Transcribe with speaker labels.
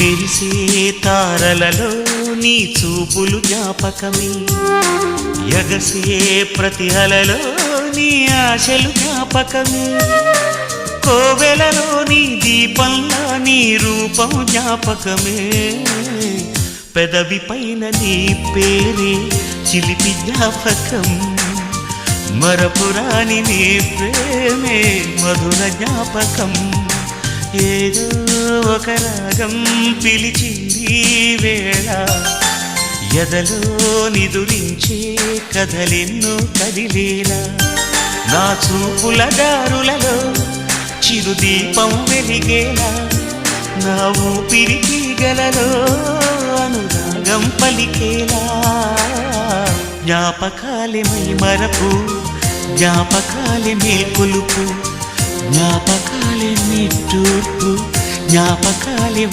Speaker 1: మెరిసే తారలలో నీ చూపులు జ్ఞాపకమే ఎగసే ప్రతి అలలో నీ ఆశలు జ్ఞాపకమే కోవెలలో నీ దీపంలా నీ రూపం జ్ఞాపకమే పెదవి పైన నీ పేరే చిలిపి జ్ఞాపకం మరపురాని నీ ప్రేమే మధుర జ్ఞాపకం ఏదో ఒక రాగం పిలిచింది వేళ ఎదలో నిదురించే కథలెన్నో కదిలేలా నా చూపుల దారులలో చిరుదీపం వెలిగేలా నా ఊపిరికి గలలో అనురాగం పలికేలా జ్ఞాపకాలే మై మరపు జ్ఞాపకాలే మేల్కొలుపు జ్ఞాపకాలే నిట్టూర్పు జ్ఞాపకాలే